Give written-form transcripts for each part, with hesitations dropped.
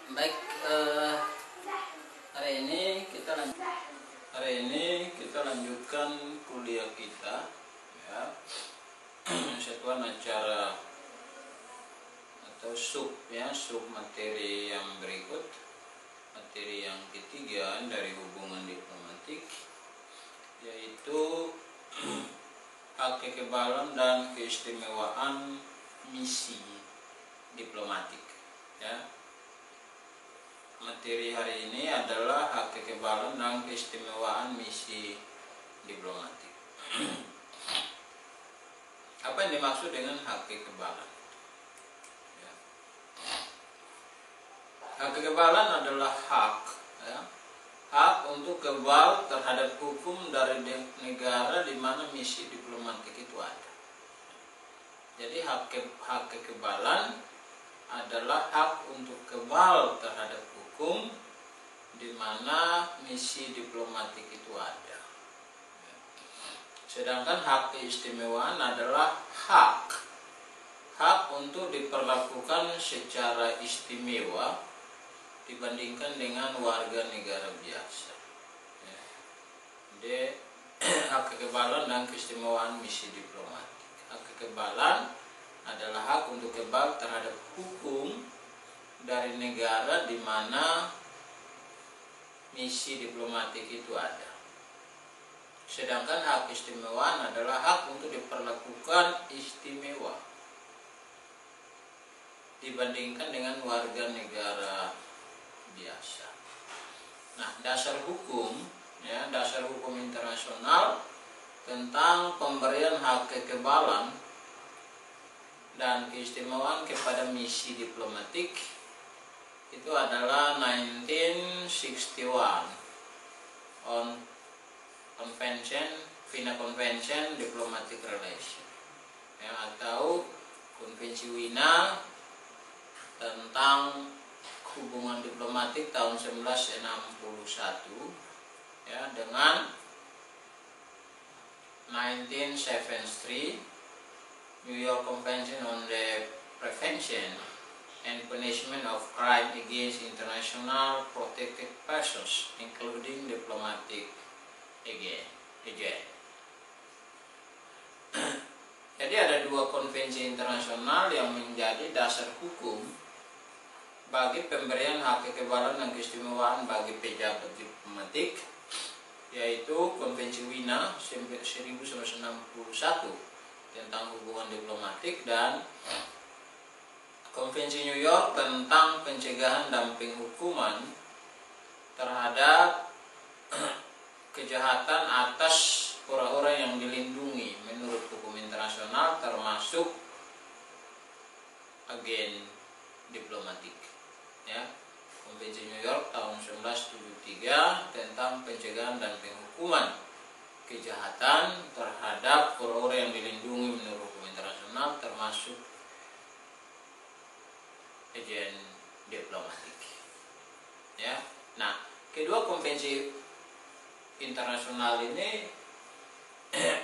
Baik, hari ini kita lanjutkan kuliah kita, ya. Satuan acara atau sub materi yang berikut, materi yang ketiga dari hubungan diplomatik, yaitu hak kekebalan dan keistimewaan misi diplomatik, ya. Materi hari ini adalah hak kekebalan dan keistimewaan misi diplomatik. Apa yang dimaksud dengan hak kekebalan? Ya. Hak kekebalan adalah hak, ya, hak untuk kebal terhadap hukum dari negara di mana misi diplomatik itu ada. Jadi hak kekebalan adalah hak untuk kebal terhadap hukum di mana misi diplomatik itu ada. Sedangkan hak keistimewaan adalah hak untuk diperlakukan secara istimewa dibandingkan dengan warga negara biasa. Jadi hak kekebalan dan keistimewaan misi diplomatik. Hak kekebalan adalah hak untuk kebal terhadap hukum dari negara di mana misi diplomatik itu ada. Sedangkan hak keistimewaan adalah hak untuk diperlakukan istimewa dibandingkan dengan warga negara biasa. Nah, dasar hukum internasional tentang pemberian hak kekebalan dan keistimewaan kepada misi diplomatik itu adalah 1961 on Vienna Convention Diplomatic Relation, ya, atau Konvensi Wina tentang hubungan diplomatik tahun 1961, ya, dengan 1973 New York Convention on the Prevention and Punishment of Crime Against International Protected Persons, including diplomatic agents. Jadi ada dua konvensi internasional yang menjadi dasar hukum bagi pemberian hak kekebalan dan keistimewaan bagi pejabat diplomatik, yaitu Konvensi Wina 1961 tentang hubungan diplomatik dan Konvensi New York tentang pencegahan dumping hukuman terhadap kejahatan atas orang-orang yang dilindungi menurut hukum internasional, termasuk agen diplomatik, ya. Konvensi New York tahun 1973 tentang pencegahan dumping hukuman kejahatan terhadap orang-orang yang dilindungi menurut hukum internasional, termasuk agen diplomatik, ya. Nah, kedua konvensi internasional ini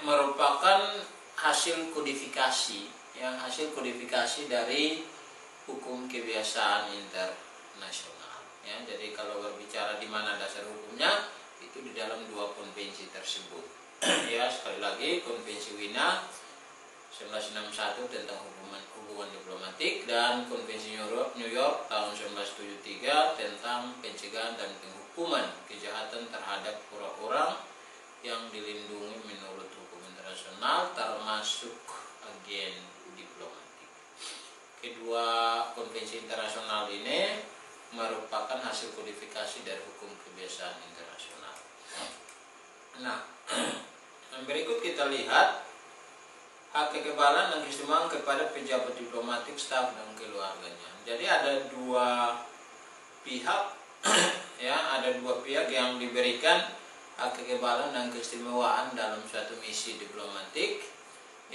merupakan hasil kodifikasi dari hukum kebiasaan internasional, ya. Jadi kalau berbicara di mana dasar hukumnya, itu di dalam dua konvensi tersebut. Ya, sekali lagi, Konvensi Wina 1961 tentang hubungan diplomatik dan Konvensi New York tahun 1973 tentang pencegahan dan penghukuman kejahatan terhadap orang-orang yang dilindungi menurut hukum internasional, termasuk agen diplomatik. Kedua konvensi internasional ini merupakan hasil kodifikasi dari hukum kebiasaan internasional. Nah, berikut kita lihat hak kekebalan dan keistimewaan kepada pejabat diplomatik, staf dan keluarganya. Jadi ada dua pihak, ya, ada dua pihak yang diberikan hak kekebalan dan keistimewaan dalam suatu misi diplomatik.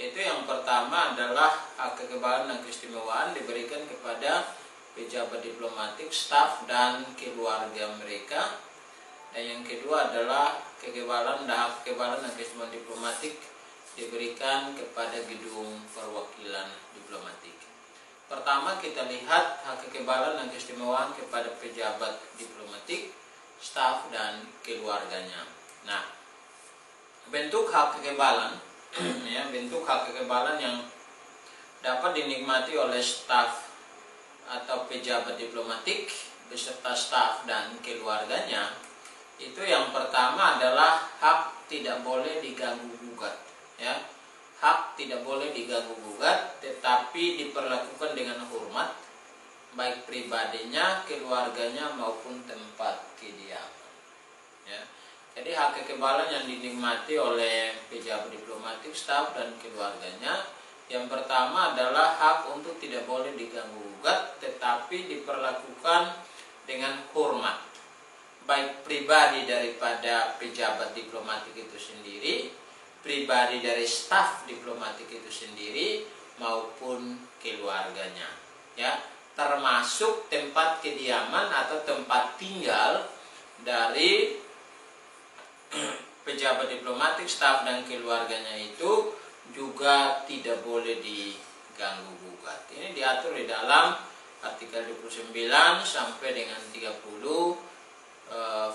Yaitu yang pertama adalah hak kekebalan dan keistimewaan diberikan kepada pejabat diplomatik, staf dan keluarga mereka. Dan yang kedua adalah hak kekebalan dan keistimewaan diplomatik diberikan kepada gedung perwakilan diplomatik. Pertama kita lihat hak kekebalan dan keistimewaan kepada pejabat diplomatik, staf dan keluarganya. Nah, bentuk hak kekebalan ya, bentuk hak kekebalan yang dapat dinikmati oleh staf atau pejabat diplomatik beserta staf dan keluarganya, itu yang pertama adalah hak tidak boleh diganggu gugat ya. Hak tidak boleh diganggu gugat, tetapi diperlakukan dengan hormat, baik pribadinya, keluarganya maupun tempat kediaman ya. Jadi hak kekebalan yang dinikmati oleh pejabat diplomatik, staf dan keluarganya, yang pertama adalah hak untuk tidak boleh diganggu gugat, tetapi diperlakukan dengan hormat, baik pribadi daripada pejabat diplomatik itu sendiri, pribadi dari staf diplomatik itu sendiri, maupun keluarganya ya, termasuk tempat kediaman atau tempat tinggal dari pejabat diplomatik, staf dan keluarganya itu juga tidak boleh diganggu gugat. Ini diatur di dalam artikel 29 sampai dengan 30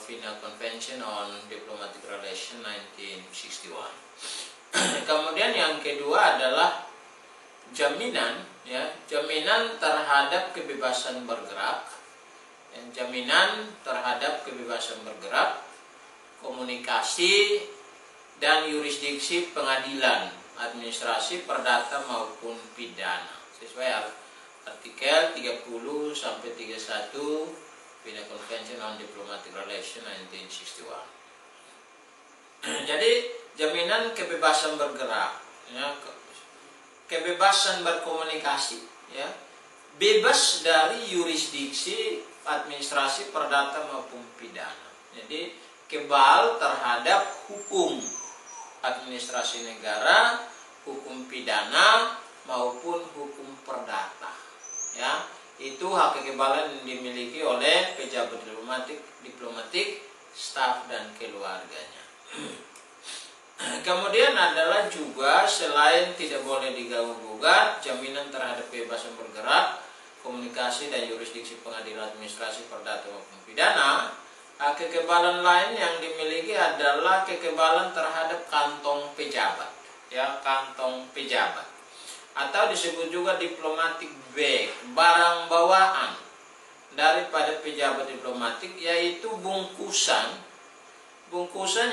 Vienna Convention on Diplomatic Relations 1961. Kemudian yang kedua adalah jaminan ya, jaminan terhadap kebebasan bergerak. Jaminan terhadap kebebasan bergerak, komunikasi dan yurisdiksi pengadilan, administrasi, perdata maupun pidana sesuai artikel 30 sampai 31 Vienna Convention on Diplomatic Relations 1961. Jadi jaminan kebebasan bergerak ya, kebebasan berkomunikasi ya, bebas dari yurisdiksi administrasi, perdata maupun pidana. Jadi kebal terhadap hukum administrasi negara, hukum pidana maupun hukum perdata ya. Itu hak kekebalan yang dimiliki oleh pejabat diplomatik, staf dan keluarganya. Kemudian adalah juga selain tidak boleh diganggu gugat, jaminan terhadap kebebasan bergerak, komunikasi dan yurisdiksi pengadilan, administrasi, perdata maupun pidana. Hak kekebalan lain yang dimiliki adalah kekebalan terhadap kantong pejabat ya, kantong pejabat atau disebut juga diplomatic bag, barang bawaan daripada pejabat diplomatik, yaitu bungkusan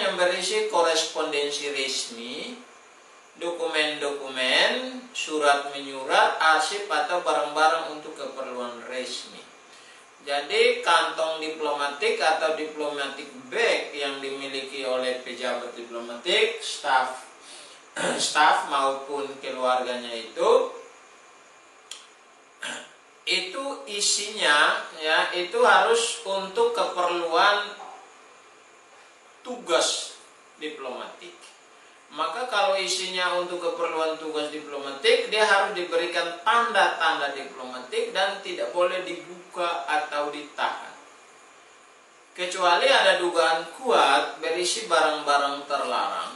yang berisi korespondensi resmi, dokumen-dokumen, surat menyurat, arsip atau barang-barang untuk keperluan resmi. Jadi kantong diplomatik atau diplomatic bag yang dimiliki oleh pejabat diplomatik, staf maupun keluarganya itu isinya ya, itu harus untuk keperluan tugas diplomatik. Maka kalau isinya untuk keperluan tugas diplomatik, dia harus diberikan tanda-tanda diplomatik dan tidak boleh dibuka atau ditahan. Kecuali ada dugaan kuat berisi barang-barang terlarang,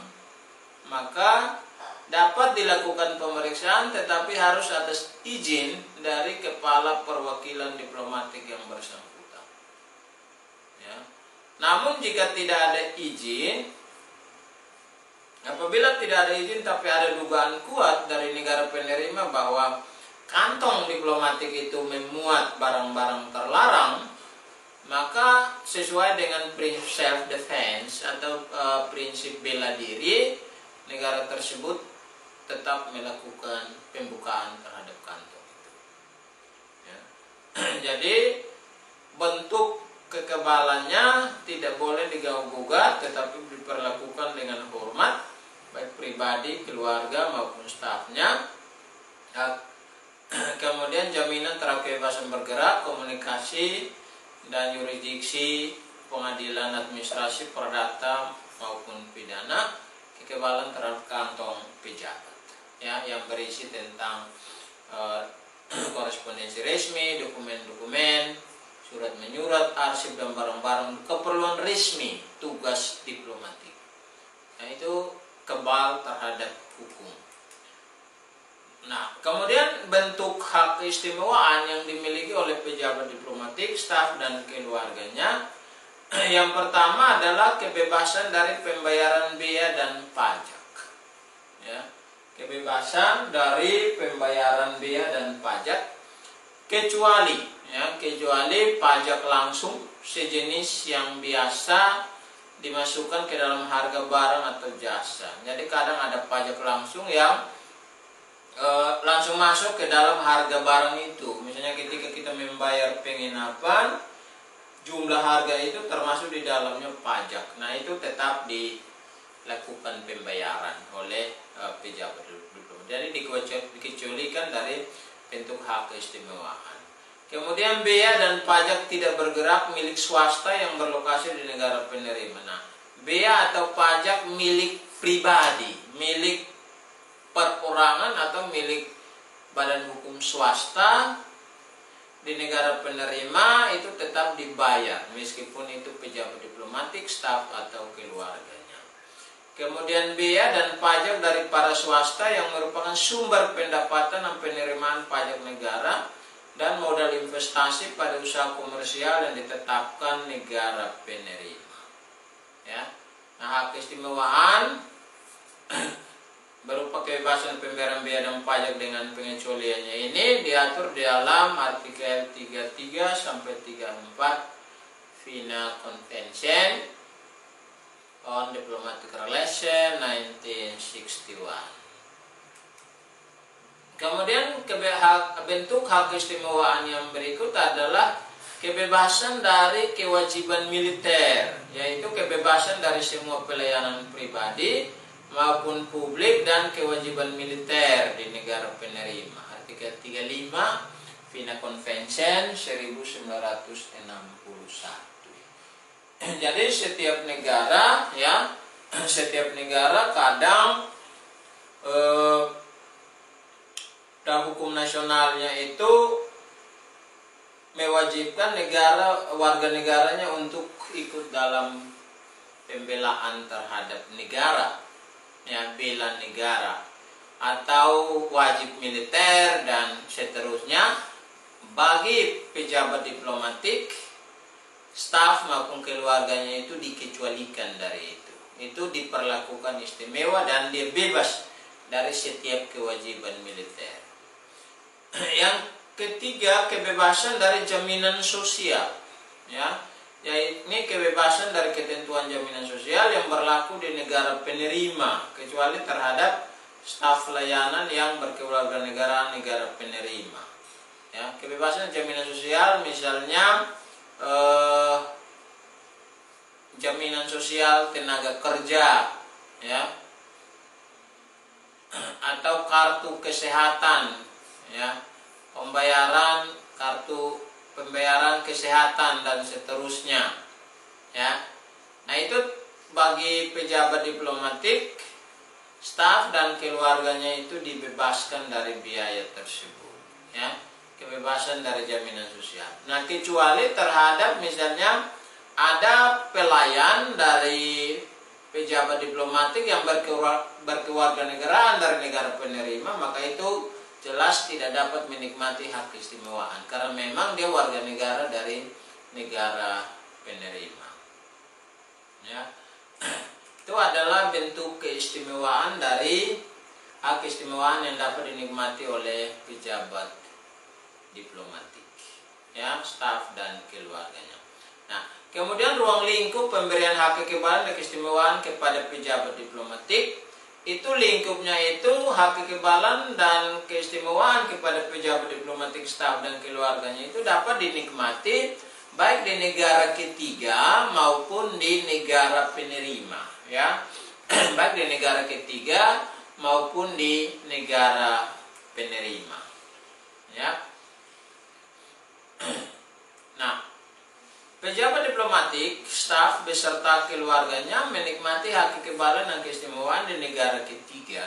maka dapat dilakukan pemeriksaan, tetapi harus atas izin dari kepala perwakilan diplomatik yang bersangkutan ya. Namun jika tidak ada izin, apabila tidak ada izin tapi ada dugaan kuat dari negara penerima bahwa kantong diplomatik itu memuat barang-barang terlarang, maka sesuai dengan prinsip self defense atau prinsip bela diri, negara tersebut tetap melakukan pembukaan terhadap kantong itu ya. Jadi bentuk kekebalannya tidak boleh diganggu gugat, tetapi diperlakukan dengan hormat, baik pribadi, keluarga maupun stafnya. Kemudian jaminan terhadap kebebasan bergerak, komunikasi dan yurisdiksi pengadilan, administrasi, perdata maupun pidana. Kekebalan terhadap kantong pejabat ya, yang berisi tentang korespondensi resmi, dokumen-dokumen, surat menyurat, arsip dan barang-barang keperluan resmi tugas diplomatik. Nah, itu kebal terhadap hukum. Nah, kemudian bentuk hak keistimewaan yang dimiliki oleh pejabat diplomatik, staf dan keluarganya. Yang pertama adalah kebebasan dari pembayaran biaya dan pajak. Ya, kebebasan dari pembayaran biaya dan pajak kecuali pajak langsung sejenis yang biasa dimasukkan ke dalam harga barang atau jasa. Jadi kadang ada pajak langsung yang langsung masuk ke dalam harga barang itu. Misalnya ketika kita membayar penginapan, jumlah harga itu termasuk di dalamnya pajak. Nah, itu tetap dilakukan pembayaran oleh pejabat diplomatik. Jadi dikecualikan dari bentuk hak keistimewaan. Kemudian bea dan pajak tidak bergerak milik swasta yang berlokasi di negara penerima. Nah, bea atau pajak milik pribadi, milik perorangan atau milik badan hukum swasta di negara penerima itu tetap dibayar meskipun itu pejabat diplomatik, staf atau keluarganya. Kemudian bea dan pajak dari para swasta yang merupakan sumber pendapatan dan penerimaan pajak negara dan modal investasi pada usaha komersial yang ditetapkan negara penerima. Ya. Nah, hak keistimewaan berupa kebebasan pembayaran biaya dan pajak dengan pengecualiannya ini diatur dalam artikel 33 sampai 34 Vienna Convention on Diplomatic Relations 1961. Kemudian bentuk hak keistimewaan yang berikut adalah kebebasan dari kewajiban militer, yaitu kebebasan dari semua pelayanan pribadi maupun publik dan kewajiban militer di negara penerima. Artikel 35 Vienna Convention 1961. Jadi setiap negara kadang dalam hukum nasionalnya itu mewajibkan warga negaranya untuk ikut dalam pembelaan terhadap negara. Ya, bela negara atau wajib militer dan seterusnya. Bagi pejabat diplomatik, staf maupun keluarganya itu dikecualikan dari itu. Itu diperlakukan istimewa dan dia bebas dari setiap kewajiban militer. Yang ketiga, kebebasan dari jaminan sosial. Ya, ini kebebasan dari ketentuan jaminan sosial yang berlaku di negara penerima kecuali terhadap staf layanan yang berkewarganegaraan negara penerima. Ya, kebebasan jaminan sosial misalnya jaminan sosial tenaga kerja, ya, atau kartu kesehatan, ya, kartu pembayaran kesehatan dan seterusnya, ya. Nah, itu bagi pejabat diplomatik, staf dan keluarganya itu dibebaskan dari biaya tersebut, ya, kebebasan dari jaminan sosial. Nah, kecuali terhadap misalnya ada pelayan dari pejabat diplomatik yang berkewarganegaraan dari negara penerima, maka itu jelas tidak dapat menikmati hak keistimewaan karena memang dia warga negara dari negara penerima. Ya. Itu adalah bentuk keistimewaan dari hak keistimewaan yang dapat dinikmati oleh pejabat diplomatik, ya, staf dan keluarganya. Nah, kemudian ruang lingkup pemberian hak kekebalan dan keistimewaan kepada pejabat diplomatik, itu lingkupnya itu hak kekebalan dan keistimewaan kepada pejabat diplomatik, staf dan keluarganya itu dapat dinikmati baik di negara ketiga maupun di negara penerima, ya. Baik di negara ketiga maupun di negara penerima, ya. Nah, pejabat diplomatik, staf beserta keluarganya menikmati hak kekebalan dan keistimewaan di negara ketiga.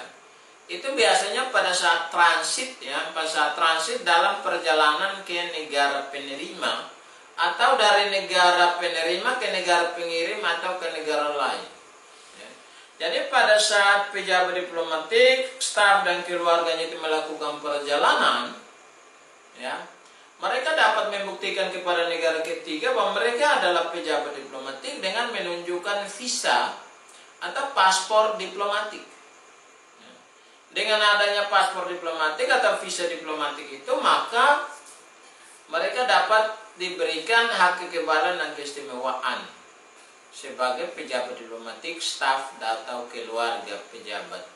Itu biasanya pada saat transit, ya, pada saat transit dalam perjalanan ke negara penerima atau dari negara penerima ke negara pengirim atau ke negara lain. Ya. Jadi pada saat pejabat diplomatik, staf dan keluarganya itu melakukan perjalanan, ya, mereka dapat membuktikan kepada negara ketiga bahwa mereka adalah pejabat diplomatik dengan menunjukkan visa atau paspor diplomatik. Dengan adanya paspor diplomatik atau visa diplomatik itu, maka mereka dapat diberikan hak kekebalan dan keistimewaan sebagai pejabat diplomatik, staf atau keluarga pejabat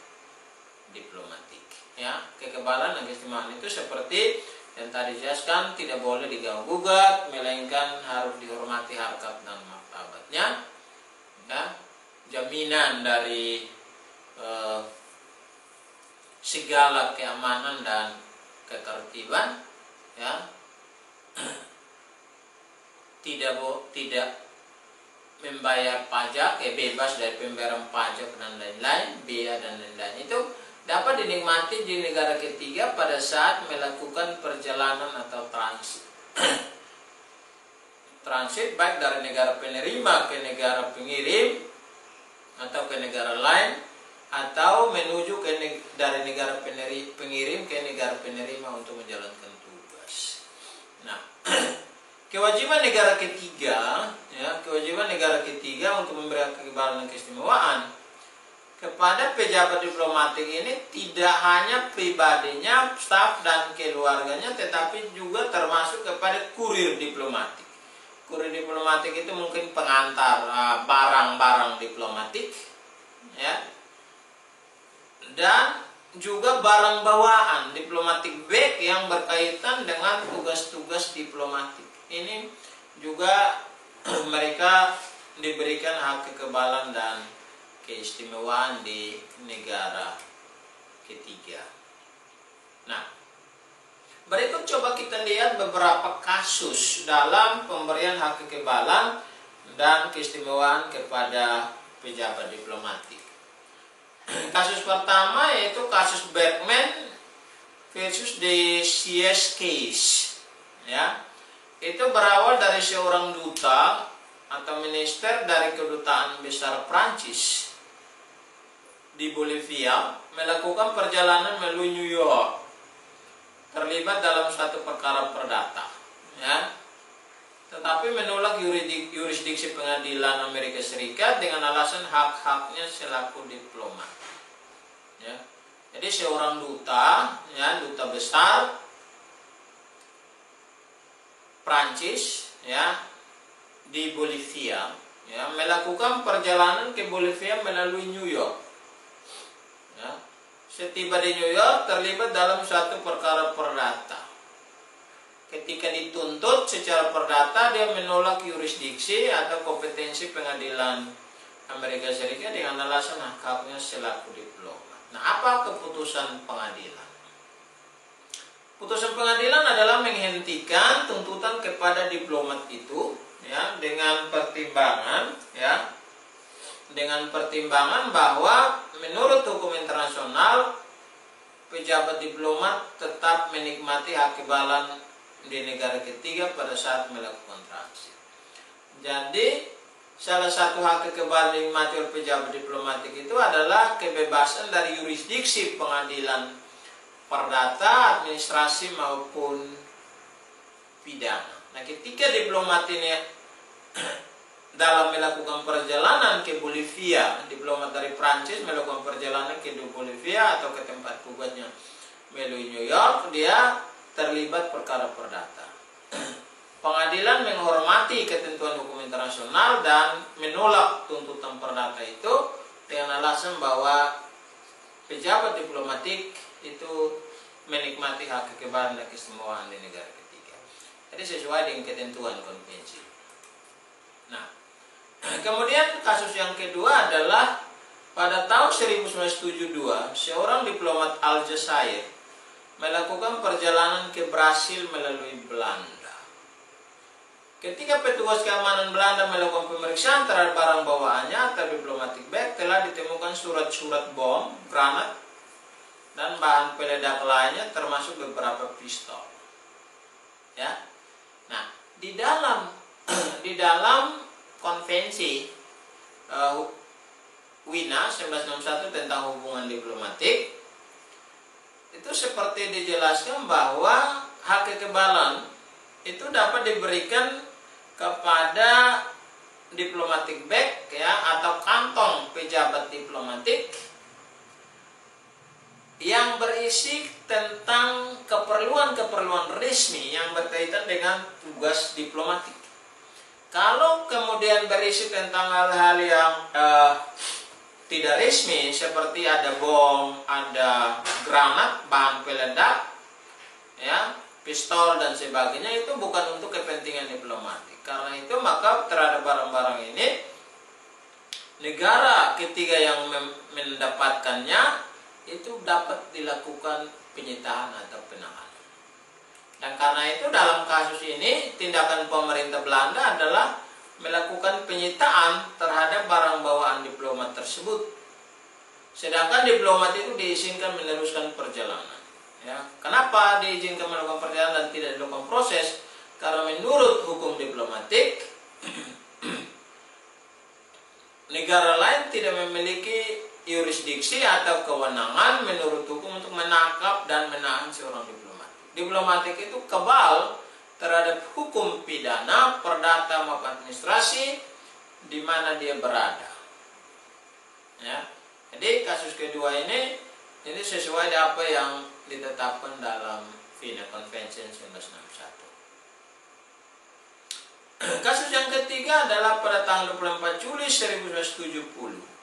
diplomatik. Ya, kekebalan dan keistimewaan itu seperti yang tadi dijelaskan, tidak boleh diganggu gugat, melainkan harus dihormati harkat dan martabatnya. Ya, jaminan dari segala keamanan dan ketertiban, ya, tidak membayar pajak, bebas dari pembayaran pajak dan lain-lain, biaya dan lain-lain itu dapat dinikmati di negara ketiga pada saat melakukan perjalanan atau transit. Transit baik dari negara penerima ke negara pengirim atau ke negara lain, atau menuju dari negara pengirim ke negara penerima untuk menjalankan tugas. Nah, kewajiban negara ketiga, ya, kewajiban negara ketiga untuk memberikan kekebalan dan keistimewaan kepada pejabat diplomatik ini tidak hanya pribadinya, staf dan keluarganya, tetapi juga termasuk kepada kurir diplomatik. Kurir diplomatik itu mungkin pengantar barang-barang diplomatik, ya, dan juga barang bawaan diplomatik bag yang berkaitan dengan tugas-tugas diplomatik. Ini juga mereka diberikan hak kekebalan dan keistimewaan di negara ketiga. Nah, berikut coba kita lihat beberapa kasus dalam pemberian hak kekebalan dan keistimewaan kepada pejabat diplomatik. Kasus pertama yaitu kasus Bergman versus the CS case, ya. Itu berawal dari seorang duta atau minister dari kedutaan besar Prancis di Bolivia melakukan perjalanan melalui New York, terlibat dalam suatu perkara perdata, ya, tetapi menolak yurisdiksi pengadilan Amerika Serikat dengan alasan hak-haknya selaku diplomat, ya. Jadi seorang duta, ya, duta besar Prancis, ya, di Bolivia, ya, melakukan perjalanan ke Bolivia melalui New York, ya. Setiba di New York terlibat dalam suatu perkara perdata. Ketika dituntut secara perdata, dia menolak yurisdiksi atau kompetensi pengadilan Amerika Serikat dengan alasan hak-haknya selaku diplomat. Nah, apa keputusan pengadilan? Putusan pengadilan adalah menghentikan tuntutan kepada diplomat itu, ya, dengan pertimbangan, ya, dengan pertimbangan bahwa menurut hukum internasional pejabat diplomat tetap menikmati hak kekebalan di negara ketiga pada saat melakukan transit. Jadi salah satu hak kekebalan yang dinikmati oleh pejabat diplomatik itu adalah kebebasan dari yurisdiksi pengadilan perdata, administrasi maupun pidana. Nah, ketika diplomat ini dalam melakukan perjalanan ke Bolivia, diplomat dari Prancis melakukan perjalanan ke Bolivia atau ke tempat tugasnya melalui New York, dia terlibat perkara perdata. Pengadilan menghormati ketentuan hukum internasional dan menolak tuntutan perdata itu dengan alasan bahwa pejabat diplomatik itu menikmati hak kekebalan dan keistimewaan di negara ketiga. Jadi sesuai dengan ketentuan konvensi. Nah, kemudian kasus yang kedua adalah pada tahun 1972 seorang diplomat Aljazair melakukan perjalanan ke Brasil melalui Belanda. Ketika petugas keamanan Belanda melakukan pemeriksaan terhadap barang bawaannya atau diplomatic bag, telah ditemukan surat-surat bom, granat, dan bahan peledak lainnya termasuk beberapa pistol. Ya. Nah, di dalam konvensi Wina 1961 tentang hubungan diplomatik, itu seperti dijelaskan bahwa hak kekebalan itu dapat diberikan kepada diplomatic bag ya, atau kantong pejabat diplomatik yang berisi tentang keperluan-keperluan resmi yang berkaitan dengan tugas diplomatik. Kalau kemudian berisi tentang hal-hal yang tidak resmi seperti ada bom, ada granat, bahan peledak, ya, pistol dan sebagainya, itu bukan untuk kepentingan diplomatik. Karena itu maka terhadap barang-barang ini negara ketiga yang mendapatkannya itu dapat dilakukan penyitaan atau penahanan. Dan karena itu dalam kasus ini tindakan pemerintah Belanda adalah melakukan penyitaan terhadap barang bawaan diplomat tersebut. Sedangkan diplomat itu diizinkan meneruskan perjalanan. Ya, kenapa diizinkan melakukan perjalanan dan tidak dilakukan proses? Karena menurut hukum diplomatik, negara lain tidak memiliki yurisdiksi atau kewenangan menurut hukum untuk menangkap dan menahan seorang diplomat. Diplomatik itu kebal terhadap hukum pidana, perdata maupun administrasi di mana dia berada. Ya. Jadi kasus kedua ini sesuai dengan apa yang ditetapkan dalam Vienna Convention 1961. Kasus yang ketiga adalah pada tanggal 24 Juli 1970.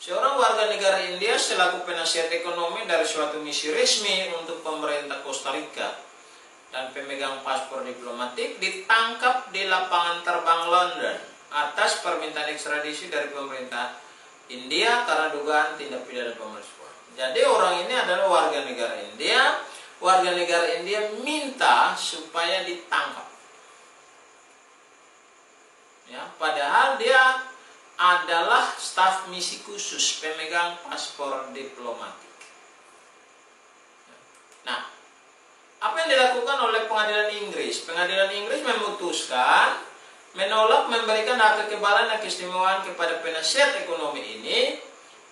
Seorang warga negara India selaku penasihat ekonomi dari suatu misi resmi untuk pemerintah Costa Rica dan pemegang paspor diplomatik ditangkap di lapangan terbang London atas permintaan ekstradisi dari pemerintah India karena dugaan tindak pidana pemalsuan. Jadi orang ini adalah warga negara India. Warga negara India minta supaya ditangkap. Ya, padahal dia adalah staf misi khusus pemegang paspor diplomatik. Nah, apa yang dilakukan oleh pengadilan Inggris? Pengadilan Inggris memutuskan menolak memberikan hak kekebalan dan keistimewaan kepada penasihat ekonomi ini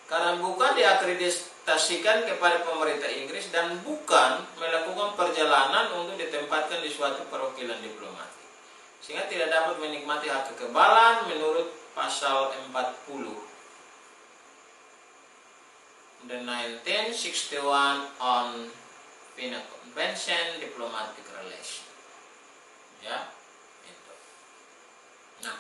karena bukan diakreditasikan kepada pemerintah Inggris dan bukan melakukan perjalanan untuk ditempatkan di suatu perwakilan diplomatik, sehingga tidak dapat menikmati hak kekebalan menurut pasal 40 The 1961 on Vienna Convention Diplomatic Relation. Ya, itu. Nah,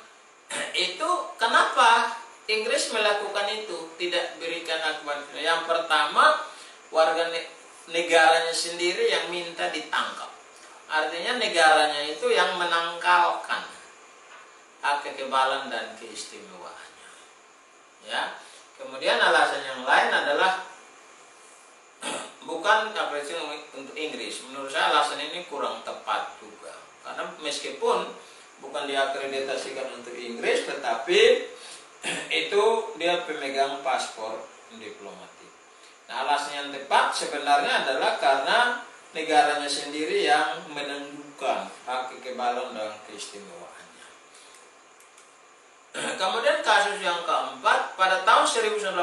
itu kenapa Inggris melakukan itu, tidak berikan hak. Yang pertama, warga negaranya sendiri yang minta ditangkap. Artinya negaranya itu yang menangkalkan hak kekebalan dan keistimewaannya. Ya. Kemudian alasan yang lain adalah bukan apresiasi untuk Inggris. Menurut saya alasan ini kurang tepat juga. Karena meskipun bukan diakreditasikan untuk Inggris, tetapi itu dia pemegang paspor diplomatik. Nah, alasan yang tepat sebenarnya adalah karena negaranya sendiri yang menentukan hak kekebalan dan keistimewaannya. Kemudian kasus yang keempat, pada tahun 1980,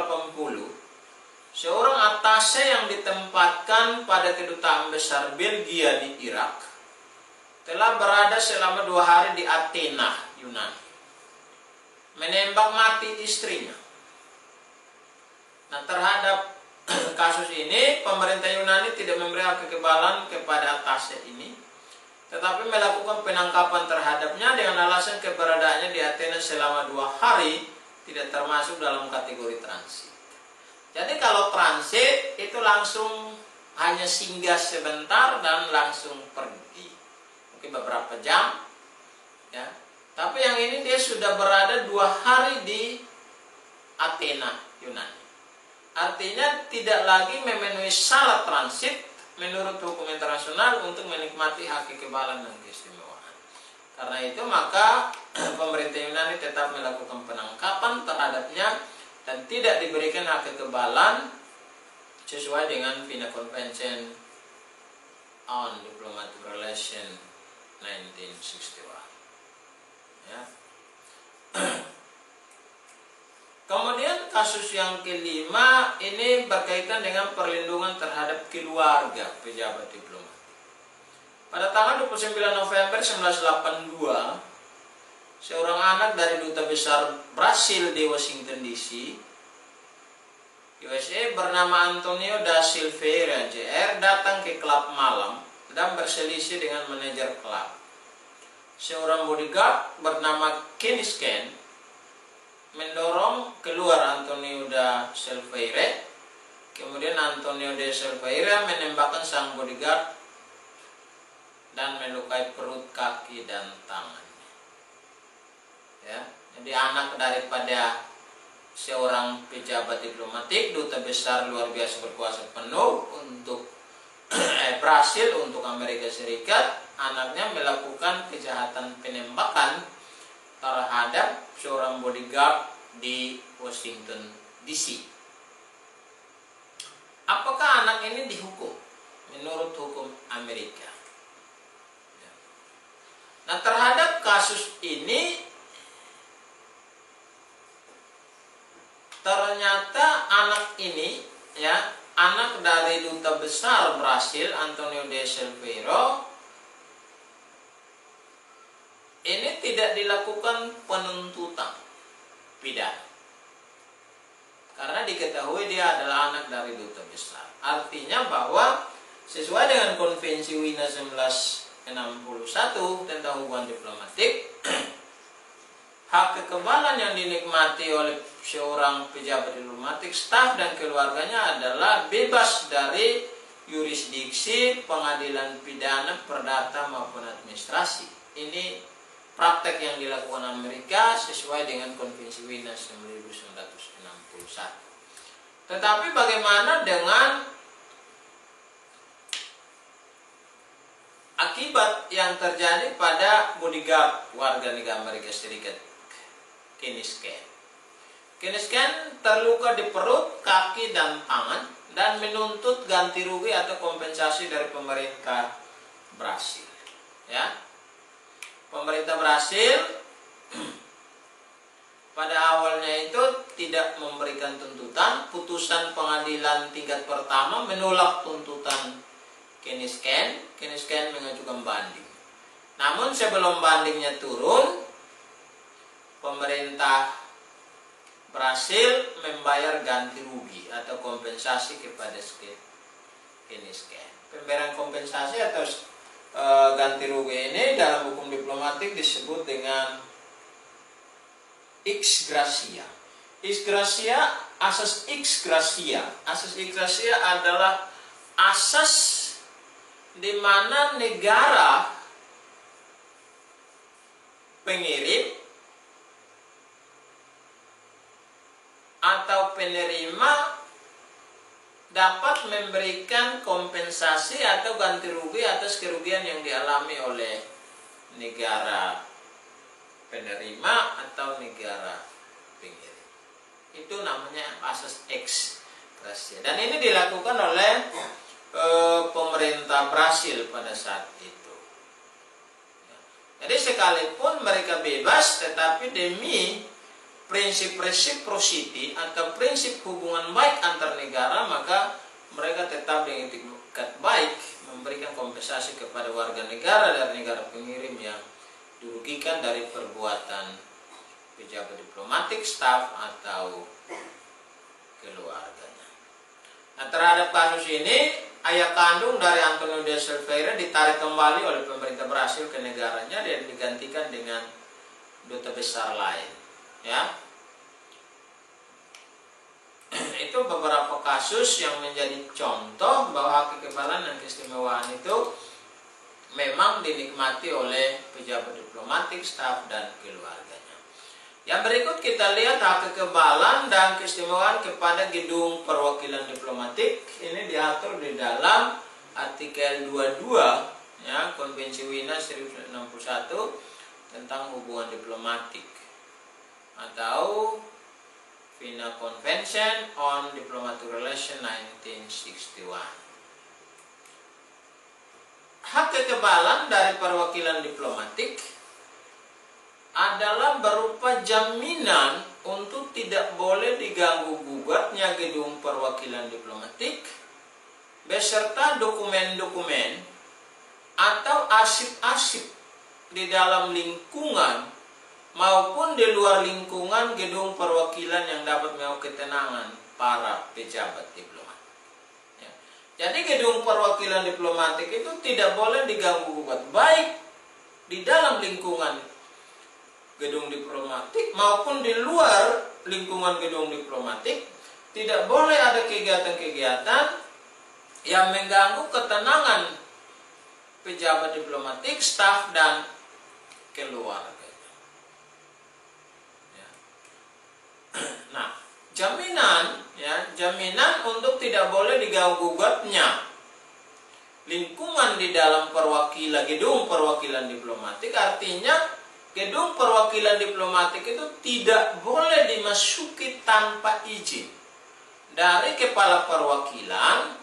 seorang atase yang ditempatkan pada kedutaan besar Belgia di Irak telah berada selama 2 hari di Athena, Yunani, menembak mati istrinya. Nah, terhadap kasus ini pemerintah Yunani tidak memberi hak kekebalan kepada atase ini, tetapi melakukan penangkapan terhadapnya dengan alasan keberadaannya di Athena selama 2 hari tidak termasuk dalam kategori transit. Jadi kalau transit itu langsung hanya singgah sebentar dan langsung pergi, mungkin beberapa jam, ya. Tapi yang ini dia sudah berada 2 hari di Athena, Yunani. Artinya tidak lagi memenuhi syarat transit menurut hukum internasional untuk menikmati hak kekebalan dan keistimewaan. Karena itu maka pemerintah Yunani tetap melakukan penangkapan terhadapnya dan tidak diberikan hak kekebalan sesuai dengan Vienna Convention on Diplomatic Relation 1961. Ya. Kemudian kasus kasus yang kelima ini berkaitan dengan perlindungan terhadap keluarga pejabat diplomat. Pada tanggal 29 November 1982, seorang anak dari duta besar Brasil di Washington DC, USA, bernama Antonio da Silveira Jr. datang ke klub malam dan berselisih dengan manajer klub. Seorang bodyguard bernama Kenny Scan mendorong keluar Antonio da Silveira. Kemudian Antonio da Silveira menembakkan sang bodyguard dan melukai perut, kaki, dan tangannya. Ya, jadi anak daripada seorang pejabat diplomatik, duta besar luar biasa berkuasa penuh untuk Brasil, untuk Amerika Serikat, anaknya melakukan kejahatan penembakan terhadap seorang bodyguard di Washington DC. Apakah anak ini dihukum menurut hukum Amerika? Nah, terhadap kasus ini ternyata anak ini, ya, anak dari duta besar Brasil Antonio da Silveira, ini tidak dilakukan penuntutan pidana karena diketahui dia adalah anak dari duta besar. Artinya bahwa sesuai dengan Konvensi Wina 1961 tentang hubungan diplomatik, hak kekebalan yang dinikmati oleh seorang pejabat diplomatik, staf dan keluarganya adalah bebas dari yurisdiksi pengadilan pidana, perdata maupun administrasi. Ini praktek yang dilakukan Amerika sesuai dengan Konvensi Wina 1961. Tetapi bagaimana dengan akibat yang terjadi pada bodyguard warga negara Amerika Serikat Kenny Scan? Kenny Scan terluka di perut, kaki, dan tangan dan menuntut ganti rugi atau kompensasi dari pemerintah Brasil. Ya, pemerintah Brasil pada awalnya itu tidak memberikan tuntutan. Putusan pengadilan tingkat pertama menolak tuntutan Kenny Scan. Kenny Scan mengajukan banding. Namun sebelum bandingnya turun, pemerintah Brasil membayar ganti rugi atau kompensasi kepada Kenny Scan. Pemberian kompensasi atau ganti rugi ini dalam hukum diplomatik disebut dengan ex gratia. Ex gratia, asas ex gratia. Asas ex gratia adalah asas di mana negara pengirim atau penerima dapat memberikan kompensasi atau ganti rugi atas kerugian yang dialami oleh negara penerima atau negara pengirim. Itu namanya asas ex gratia. Dan ini dilakukan oleh pemerintah Brasil pada saat itu. Jadi sekalipun mereka bebas, tetapi demi prinsip reciprocity atau prinsip hubungan baik antar negara, maka mereka tetap dengan etikat baik memberikan kompensasi kepada warga negara dari negara pengirim yang dirugikan dari perbuatan pejabat diplomatik, staf, atau keluarganya. Nah, terhadap kasus ini, ayah kandung dari Antonio da Silveira ditarik kembali oleh pemerintah Brasil ke negaranya dan digantikan dengan duta besar lain. Ya, itu beberapa kasus yang menjadi contoh bahwa hak kekebalan dan keistimewaan itu memang dinikmati oleh pejabat diplomatik, staf, dan keluarganya. Yang berikut kita lihat hak kekebalan dan keistimewaan kepada gedung perwakilan diplomatik. Ini diatur di dalam artikel 22 ya, Konvensi Wina 1961 tentang hubungan diplomatik atau Vienna Convention on Diplomatic Relations 1961. Hak kekebalan dari perwakilan diplomatik adalah berupa jaminan untuk tidak boleh diganggu gugatnya gedung perwakilan diplomatik beserta dokumen-dokumen atau arsip-arsip di dalam lingkungan maupun di luar lingkungan gedung perwakilan yang dapat mengganggu ketenangan para pejabat diplomat. Ya. Jadi gedung perwakilan diplomatik itu tidak boleh diganggu gugat baik di dalam lingkungan gedung diplomatik maupun di luar lingkungan gedung diplomatik. Tidak boleh ada kegiatan-kegiatan yang mengganggu ketenangan pejabat diplomatik, staf dan keluarga. Ya. Nah, jaminan untuk tidak boleh diganggu gugatnya lingkungan di dalam gedung perwakilan diplomatik artinya gedung perwakilan diplomatik itu tidak boleh dimasuki tanpa izin dari kepala perwakilan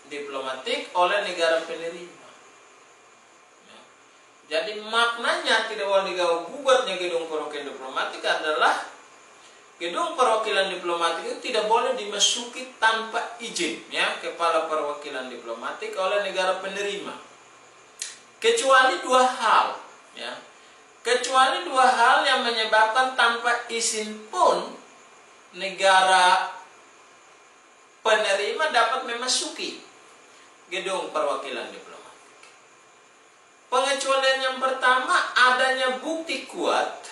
diplomatik oleh negara penerima. Ya. Jadi maknanya tidak boleh diganggu gugatnya gedung perwakilan diplomatik adalah gedung perwakilan diplomatik itu tidak boleh dimasuki tanpa izin ya kepala perwakilan diplomatik oleh negara penerima. Kecuali dua hal ya. Kecuali dua hal yang menyebabkan tanpa izin pun negara penerima dapat memasuki gedung perwakilan diplomatik. Pengecualian yang pertama adanya bukti kuat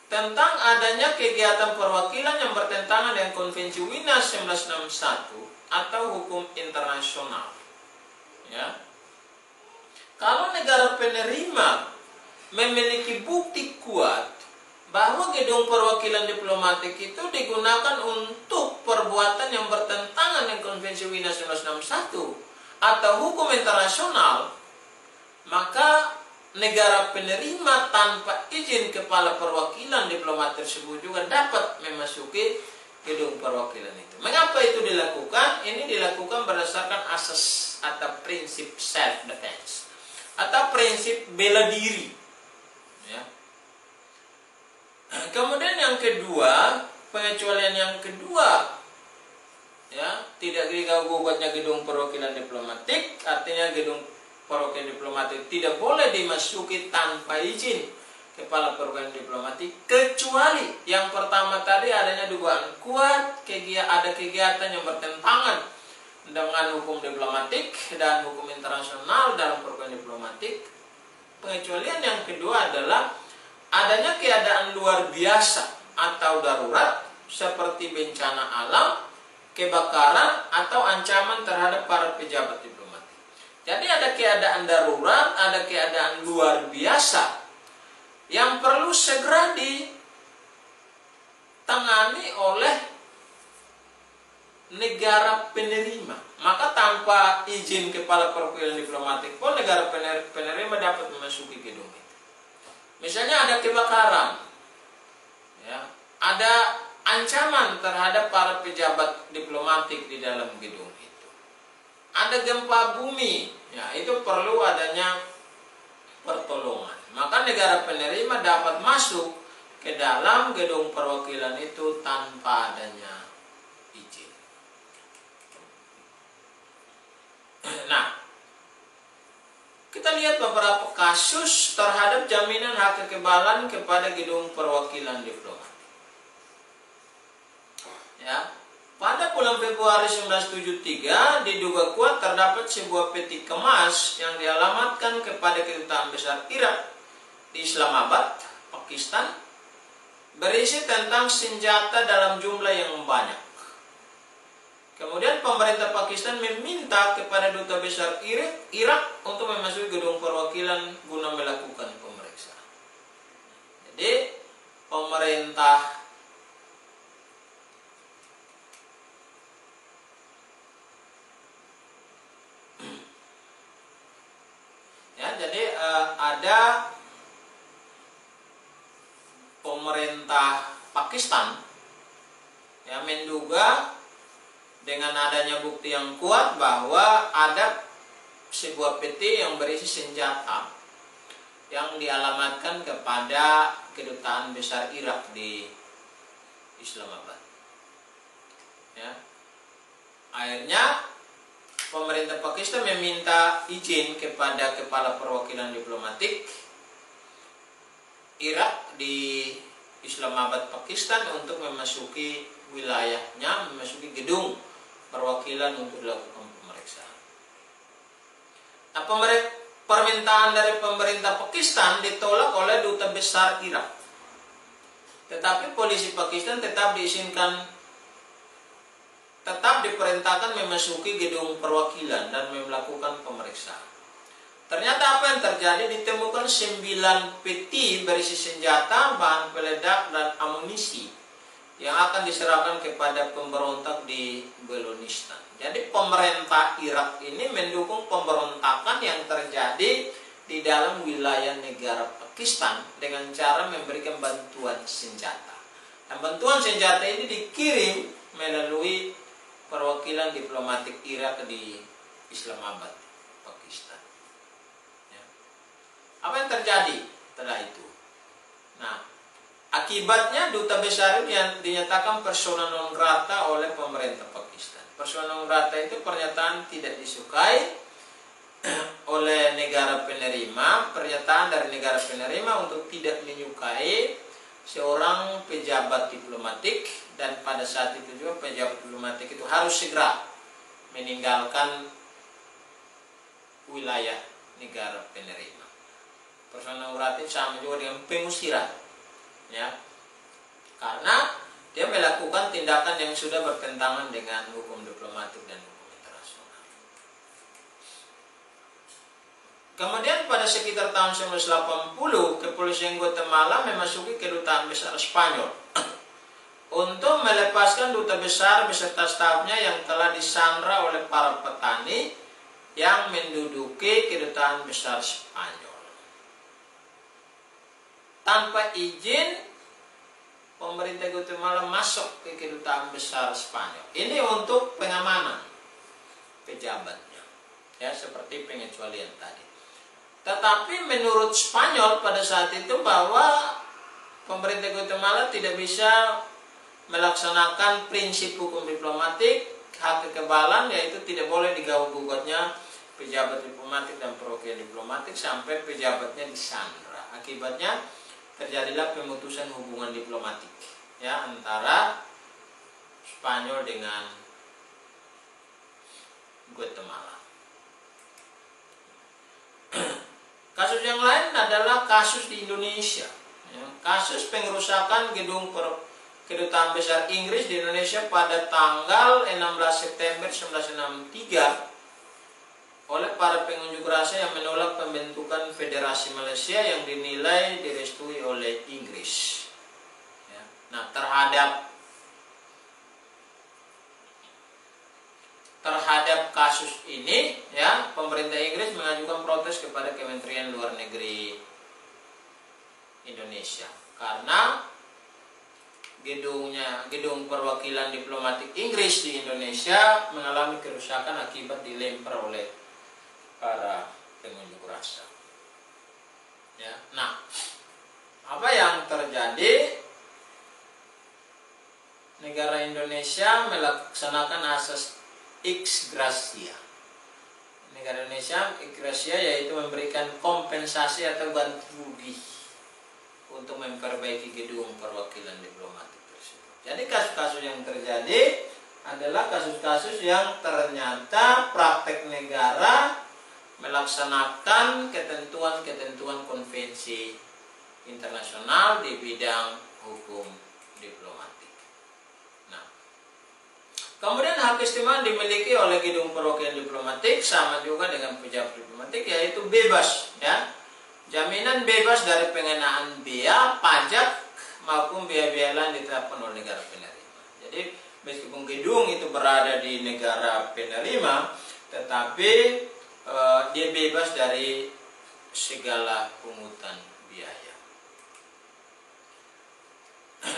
tentang adanya kegiatan perwakilan yang bertentangan dengan Konvensi Wina 1961 atau hukum internasional. Ya. Kalau negara penerima memiliki bukti kuat bahwa gedung perwakilan diplomatik itu digunakan untuk perbuatan yang bertentangan dengan Konvensi Wina 1961 atau hukum internasional, maka negara penerima tanpa izin kepala perwakilan diplomat tersebut juga dapat memasuki gedung perwakilan itu. Mengapa itu dilakukan? Ini dilakukan berdasarkan asas atau prinsip self defense atau prinsip bela diri. Ya. Kemudian yang kedua, pengecualian yang kedua, ya, tidak diganggu gugatnya gedung perwakilan diplomatik, artinya gedung perwakilan diplomatik tidak boleh dimasuki tanpa izin kepala perwakilan diplomatik, kecuali yang pertama tadi adanya dugaan kuat ada kegiatan yang bertentangan dengan hukum diplomatik dan hukum internasional dalam perwakilan diplomatik. Pengecualian yang kedua adalah adanya keadaan luar biasa atau darurat seperti bencana alam, kebakaran atau ancaman terhadap para pejabat diplomatik. Jadi ada keadaan darurat, ada keadaan luar biasa yang perlu segera ditangani oleh negara penerima. Maka tanpa izin kepala perwakilan diplomatik pun negara penerima dapat memasuki gedung itu. Misalnya ada kebakaran, ya, ada ancaman terhadap para pejabat diplomatik di dalam gedung itu. Ada gempa bumi, ya, itu perlu adanya pertolongan. Maka negara penerima dapat masuk ke dalam gedung perwakilan itu tanpa adanya izin. Nah, kita lihat beberapa kasus terhadap jaminan hak kekebalan kepada gedung perwakilan diplomat. Ya, pada bulan Februari 1973 diduga kuat terdapat sebuah peti kemas yang dialamatkan kepada Kedutaan Besar Irak di Islamabad, Pakistan, berisi tentang senjata dalam jumlah yang banyak. Kemudian pemerintah Pakistan meminta kepada Duta Besar Irak untuk memasuki gedung perwakilan guna melakukan pemeriksaan. Jadi pemerintah ada pemerintah Pakistan yang menduga dengan adanya bukti yang kuat bahwa ada sebuah peti yang berisi senjata yang dialamatkan kepada Kedutaan Besar Irak di Islamabad. Ya. Akhirnya pemerintah Pakistan meminta izin kepada kepala perwakilan diplomatik Irak di Islamabad, Pakistan untuk memasuki wilayahnya, memasuki gedung perwakilan untuk dilakukan pemeriksaan. Nah, permintaan dari pemerintah Pakistan ditolak oleh duta besar Irak. Tetapi polisi Pakistan tetap diperintahkan memasuki gedung perwakilan dan melakukan pemeriksaan. Ternyata apa yang terjadi? Ditemukan 9 peti berisi senjata, bahan peledak, dan amunisi yang akan diserahkan kepada pemberontak di Balonistan. Jadi pemerintah Irak ini mendukung pemberontakan yang terjadi di dalam wilayah negara Pakistan dengan cara memberikan bantuan senjata. Dan bantuan senjata ini dikirim melalui perwakilan diplomatik Irak di Islamabad, Pakistan. Apa yang terjadi setelah itu? Nah, akibatnya duta besar ini yang dinyatakan persona non grata oleh pemerintah Pakistan. Persona non grata itu pernyataan tidak disukai oleh negara penerima, pernyataan dari negara penerima untuk tidak menyukai seorang pejabat diplomatik, dan pada saat itu juga pejabat diplomatik itu harus segera meninggalkan wilayah negara penerima. Persona non grata sama juga dengan pengusiran, ya, karena dia melakukan tindakan yang sudah bertentangan dengan hukum diplomatik dan hukum internasional. Kemudian pada sekitar tahun 1980, kepolisian Guatemala memasuki kedutaan besar Spanyol untuk melepaskan duta besar beserta stafnya yang telah disandra oleh para petani yang menduduki kedutaan besar Spanyol. Tanpa izin, pemerintah Guatemala masuk ke kedutaan besar Spanyol. Ini untuk pengamanan pejabatnya, ya, seperti pengecualian tadi. Tetapi menurut Spanyol pada saat itu bahwa pemerintah Guatemala tidak bisa melaksanakan prinsip hukum diplomatik, hak kekebalan, yaitu tidak boleh diganggu-gugatnya pejabat diplomatik dan perwakilan diplomatik sampai pejabatnya disandra. Akibatnya terjadilah pemutusan hubungan diplomatik, ya, antara Spanyol dengan Guatemala. Kasus yang lain adalah kasus di Indonesia, ya, kasus pengerusakan gedung kedutaan besar Inggris di Indonesia pada tanggal 16 September 1963 oleh para pengunjuk rasa yang menolak pembentukan Federasi Malaysia yang dinilai direstui oleh Inggris. Ya. Nah, terhadap kasus ini, ya, pemerintah Inggris mengajukan protes kepada Kementerian Luar Negeri Indonesia karena gedung perwakilan diplomatik Inggris di Indonesia mengalami kerusakan akibat dilempar oleh para pengunjuk rasa. Ya. Nah, apa yang terjadi? Negara Indonesia melaksanakan asas ex gratia. Negara Indonesia ex gratia yaitu memberikan kompensasi atau ganti rugi untuk memperbaiki gedung perwakilan diplomatik tersebut. Jadi kasus-kasus yang terjadi adalah kasus-kasus yang ternyata praktek negara melaksanakan ketentuan-ketentuan konvensi internasional di bidang hukum diplomatik. Nah, kemudian hak istimewa dimiliki oleh gedung perwakilan diplomatik sama juga dengan pejabat diplomatik, yaitu bebas, ya, jaminan bebas dari pengenaan biaya pajak maupun biaya-biaya lain ditetapkan oleh negara penerima. Jadi meskipun gedung itu berada di negara penerima, tetapi dia bebas dari segala pungutan biaya.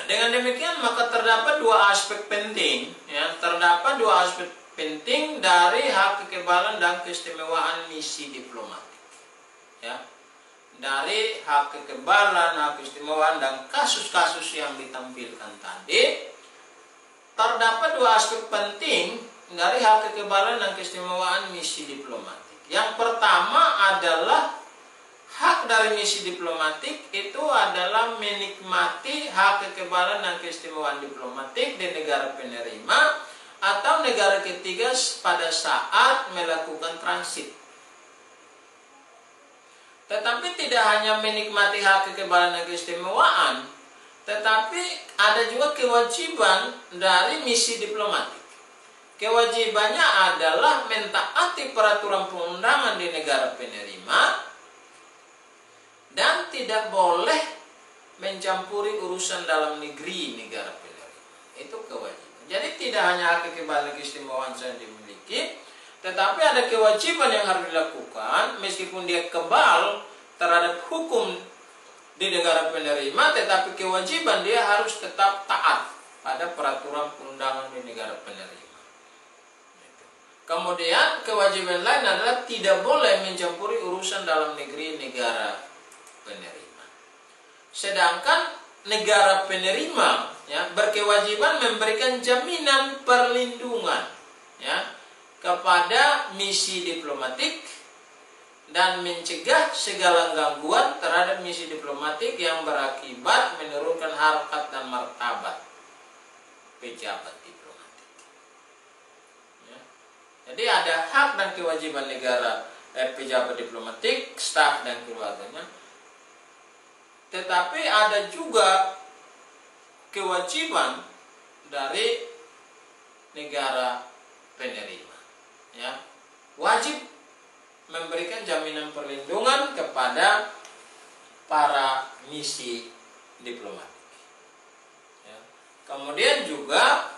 Dengan demikian maka terdapat dua aspek penting, ya, terdapat dua aspek penting dari hak kekebalan dan keistimewaan misi diplomatik, ya. dari hak kekebalan, hak keistimewaan, dan kasus-kasus yang ditampilkan tadi, terdapat dua aspek penting dari hak kekebalan dan keistimewaan misi diplomatik. Yang pertama adalah hak dari misi diplomatik itu adalah menikmati hak kekebalan dan keistimewaan diplomatik di negara penerima atau negara ketiga pada saat melakukan transit. Tetapi tidak hanya menikmati hak kekebalan dan keistimewaan, tetapi ada juga kewajiban dari misi diplomatik. Kewajibannya adalah mentaati peraturan perundangan di negara penerima dan tidak boleh mencampuri urusan dalam negeri negara penerima. Itu kewajiban. Jadi tidak hanya hak kekebalan dan keistimewaan saja dimiliki, tetapi ada kewajiban yang harus dilakukan meskipun dia kebal terhadap hukum di negara penerima, tetapi kewajiban dia harus tetap taat pada peraturan perundangan di negara penerima. Kemudian kewajiban lain adalah tidak boleh mencampuri urusan dalam negeri negara penerima. Sedangkan negara penerima berkewajiban memberikan jaminan perlindungan kepada misi diplomatik dan mencegah segala gangguan terhadap misi diplomatik yang berakibat menurunkan harkat dan martabat pejabat diplomatik. Jadi ada hak dan kewajiban negara pejabat diplomatik, staf dan keluarganya. Tetapi ada juga kewajiban dari negara penerima. Wajib memberikan jaminan perlindungan kepada para misi diplomatik. Kemudian juga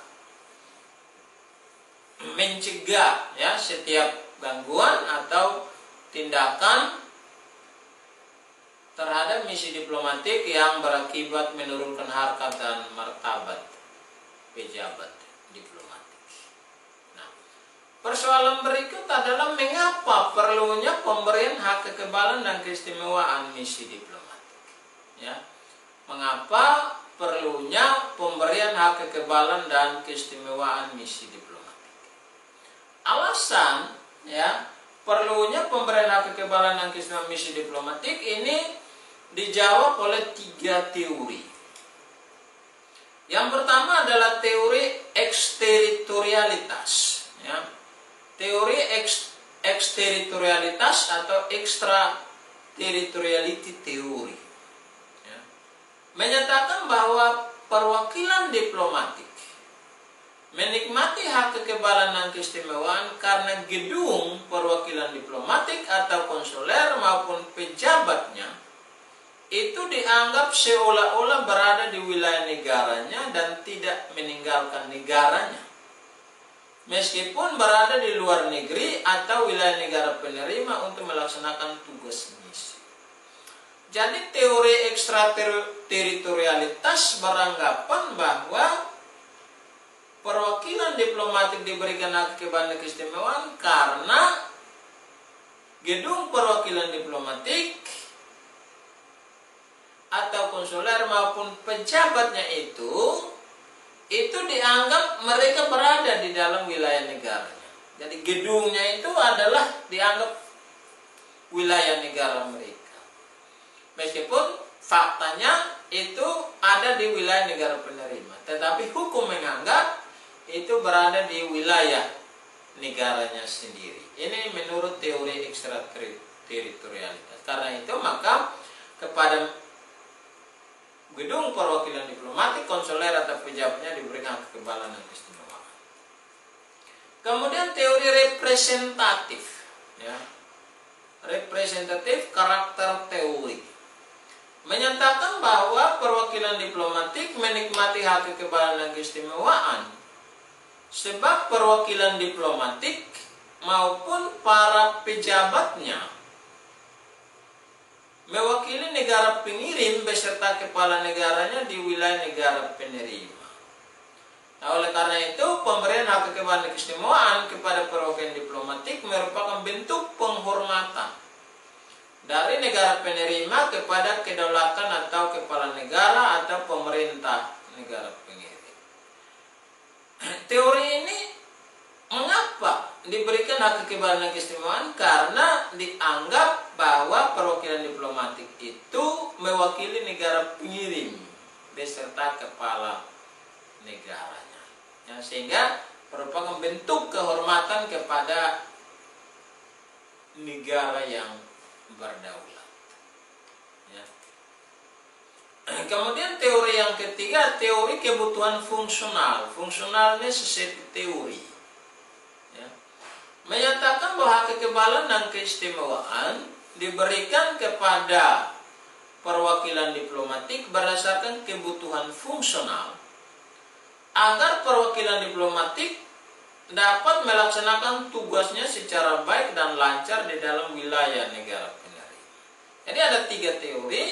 mencegah setiap gangguan atau tindakan terhadap misi diplomatik yang berakibat menurunkan harkat dan martabat pejabat diplomatik. Nah, persoalan berikut adalah mengapa perlunya pemberian hak kekebalan dan keistimewaan misi diplomatik. Mengapa perlunya pemberian hak kekebalan dan keistimewaan misi diplomatik? Alasan perlunya pemberian hak kekebalan dan keistimewaan misi diplomatik ini dijawab oleh 3 teori. Yang pertama adalah teori eksteritorialitas. Teori eksteritorialitas atau extraterritoriality theory. Menyatakan bahwa perwakilan diplomatik menikmati hak kekebalan dan keistimewaan karena gedung perwakilan diplomatik atau konsuler maupun pejabatnya itu dianggap seolah-olah berada di wilayah negaranya dan tidak meninggalkan negaranya, meskipun berada di luar negeri atau wilayah negara penerima untuk melaksanakan tugas misi. Jadi teori ekstrateritorialitas beranggapan bahwa perwakilan diplomatik diberikan hak kekebalan dan keistimewaan karena gedung perwakilan diplomatik atau konsuler maupun pejabatnya itu dianggap mereka berada di dalam wilayah negaranya. Jadi gedungnya itu adalah dianggap wilayah negara mereka, meskipun faktanya itu ada di wilayah negara penerima, tetapi hukum menganggap itu berada di wilayah negaranya sendiri. Ini menurut teori ekstrateritorialitas. Karena itu maka kepada gedung perwakilan diplomatik, konsuler atau pejabatnya diberikan kekebalan dan keistimewaan. Kemudian teori representatif, representatif karakter teori, menyatakan bahwa perwakilan diplomatik menikmati hak kekebalan dan keistimewaan sebab perwakilan diplomatik maupun para pejabatnya mewakili negara pengirim beserta kepala negaranya di wilayah negara penerima. Nah, oleh karena itu, pemberian hak kekebalan dan keistimewaan kepada perwakilan diplomatik merupakan bentuk penghormatan dari negara penerima kepada kedaulatan atau kepala negara atau pemerintah negara pengirim. Teori ini mengapa diberikan hak kekebalan dan keistimewaan? Karena dianggap bahwa perwakilan diplomatik itu mewakili negara pengirim beserta kepala negaranya, ya, sehingga merupakan bentuk kehormatan kepada negara yang berdaulat, ya. Kemudian teori yang ketiga, teori kebutuhan fungsional. Fungsional ini sesuatu teori, ya, menyatakan bahwa kekebalan dan keistimewaan diberikan kepada perwakilan diplomatik berdasarkan kebutuhan fungsional agar perwakilan diplomatik dapat melaksanakan tugasnya secara baik dan lancar di dalam wilayah negara penerima. Jadi ada 3 teori,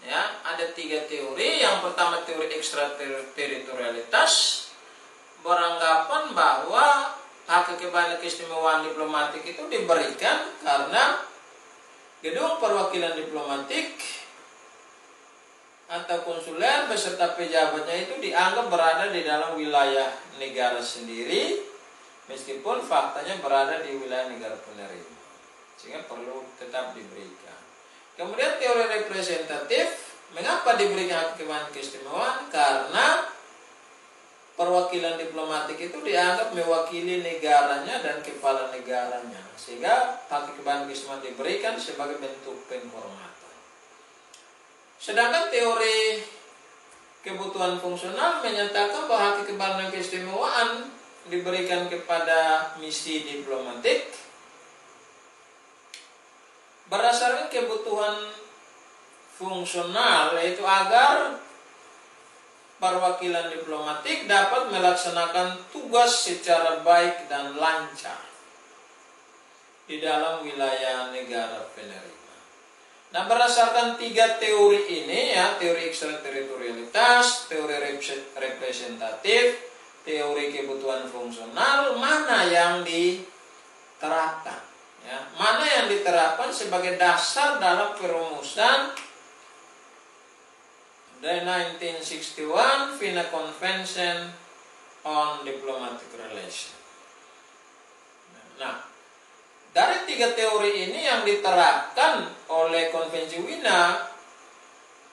ya, ada 3 teori. Yang pertama teori ekstrateritorialitas, beranggapan bahwa hak kekebalan keistimewaan diplomatik itu diberikan karena gedung perwakilan diplomatik atau konsuler beserta pejabatnya itu dianggap berada di dalam wilayah negara sendiri meskipun faktanya berada di wilayah negara penerima, sehingga perlu tetap diberikan. Kemudian teori representatif, mengapa diberikan hak kekebalan keistimewaan? Karena perwakilan diplomatik itu dianggap mewakili negaranya dan kepala negaranya, sehingga hak kekebalan keistimewaan diberikan sebagai bentuk penghormatan. Sedangkan teori kebutuhan fungsional menyatakan bahwa hak kekebalan dan keistimewaan diberikan kepada misi diplomatik berdasarkan kebutuhan fungsional, yaitu agar perwakilan diplomatik dapat melaksanakan tugas secara baik dan lancar di dalam wilayah negara penerima. Nah, berdasarkan 3 teori ini, ya, teori ekstrateritorialitas, teori representatif, teori kebutuhan fungsional, mana yang diterapkan, ya, mana yang diterapkan sebagai dasar dalam perumusan the 1961 Vienna Convention on Diplomatic Relations. Nah, dari 3 teori ini yang diterapkan oleh Konvensi Wina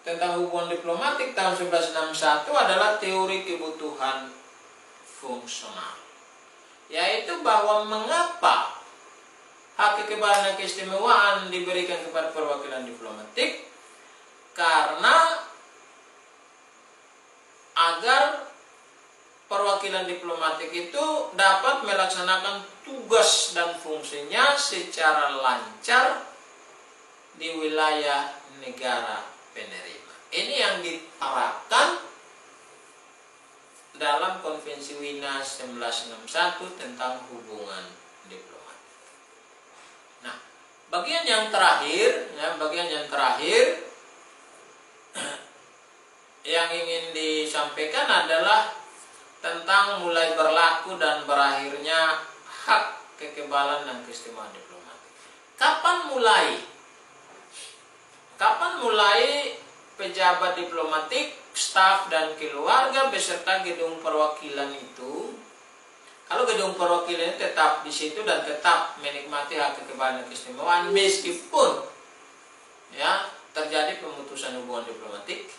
tentang hubungan diplomatik tahun 1161 adalah teori kebutuhan fungsional, yaitu bahwa mengapa hak kekebalan dan keistimewaan diberikan kepada perwakilan diplomatik, karena agar perwakilan diplomatik itu dapat melaksanakan tugas dan fungsinya secara lancar di wilayah negara penerima. Ini yang diterapkan dalam Konvensi Wina 1961 tentang hubungan diplomatik. Nah, bagian yang terakhir, yang ingin disampaikan adalah tentang mulai berlaku dan berakhirnya hak kekebalan dan keistimewaan diplomatik. Kapan mulai pejabat diplomatik, staf dan keluarga beserta gedung perwakilan itu, kalau gedung perwakilan tetap di situ dan tetap menikmati hak kekebalan dan keistimewaan meskipun, ya, terjadi pemutusan hubungan diplomatik.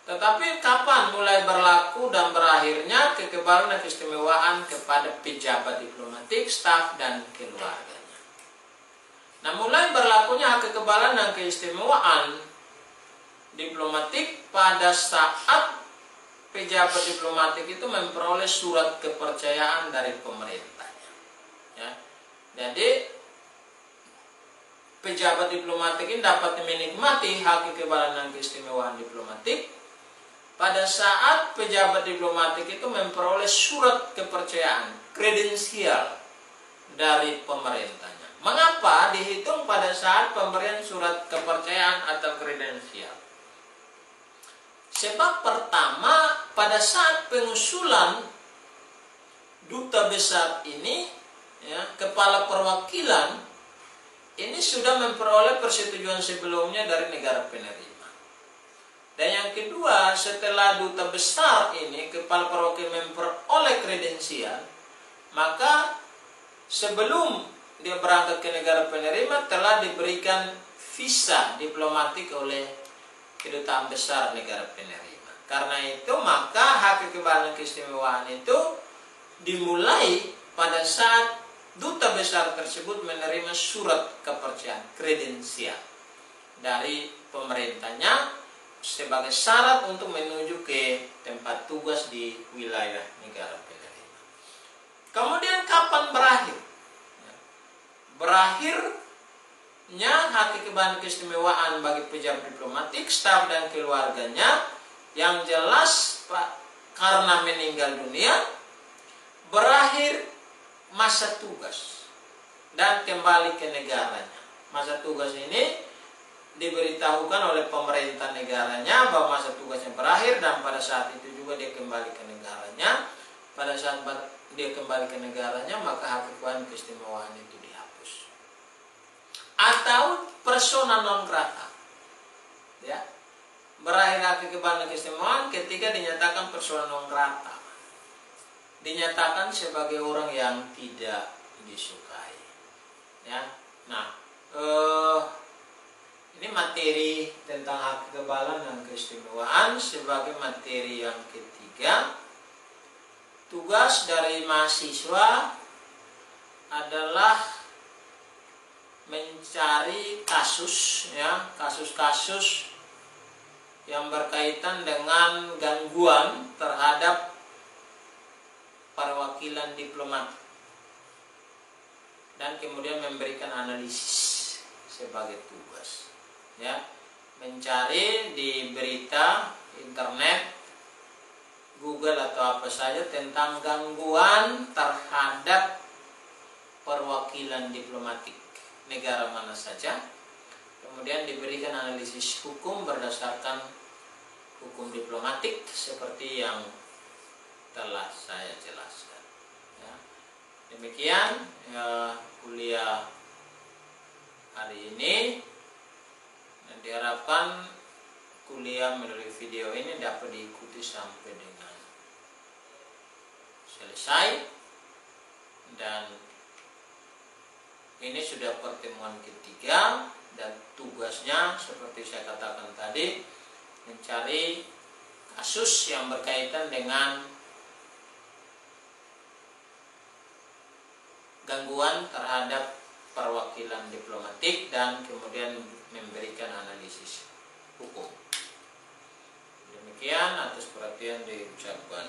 Tetapi kapan mulai berlaku dan berakhirnya kekebalan dan keistimewaan kepada pejabat diplomatik, staf dan keluarganya. Nah, mulai berlakunya hak kekebalan dan keistimewaan diplomatik pada saat pejabat diplomatik itu memperoleh surat kepercayaan dari pemerintahnya, ya. Jadi pejabat diplomatik ini dapat menikmati hak kekebalan dan keistimewaan diplomatik pada saat pejabat diplomatik itu memperoleh surat kepercayaan, kredensial dari pemerintahnya. Mengapa dihitung pada saat pemberian surat kepercayaan atau kredensial? Sebab pertama, pada saat pengusulan duta besar ini, ya, kepala perwakilan ini sudah memperoleh persetujuan sebelumnya dari negara penerima. Dan yang kedua, setelah duta besar ini, kepala perwakilan memperoleh kredensial, maka sebelum dia berangkat ke negara penerima telah diberikan visa diplomatik oleh kedutaan besar negara penerima. Karena itu maka hak kekebalan keistimewaan itu dimulai pada saat duta besar tersebut menerima surat kepercayaan kredensial dari pemerintahnya sebagai syarat untuk menuju ke tempat tugas di wilayah negara penerima. Kemudian kapan berakhir? Berakhirnya hak kekebalan keistimewaan bagi pejabat diplomatik, staf dan keluarganya yang jelas karena meninggal dunia, berakhir masa tugas dan kembali ke negaranya. Masa tugas ini diberitahukan oleh pemerintah negaranya bahwa masa tugasnya berakhir, dan pada saat itu juga dia kembali ke negaranya. Pada saat dia kembali ke negaranya, maka hak kekebalan keistimewaan itu dihapus. Atau persona non grata, ya, berakhir hak kekebalan keistimewaan ketika dinyatakan persona non grata, dinyatakan sebagai orang yang tidak disukai, ya. Nah, ini materi tentang hak kekebalan dan keistimewaan. Sebagai materi yang ketiga, tugas dari mahasiswa adalah mencari kasus, ya, kasus-kasus yang berkaitan dengan gangguan terhadap perwakilan diplomat, dan kemudian memberikan analisis sebagai tugas, ya, mencari di berita internet, Google atau apa saja tentang gangguan terhadap perwakilan diplomatik negara mana saja, kemudian diberikan analisis hukum berdasarkan hukum diplomatik seperti yang telah saya jelaskan, ya. Demikian kuliah hari ini, dan diharapkan kuliah melalui video ini dapat diikuti sampai dengan selesai. Dan ini sudah pertemuan ketiga, dan tugasnya seperti saya katakan tadi, mencari kasus yang berkaitan dengan gangguan terhadap perwakilan diplomatik dan kemudian memberikan analisis hukum. Demikian, atas perhatian diucapkan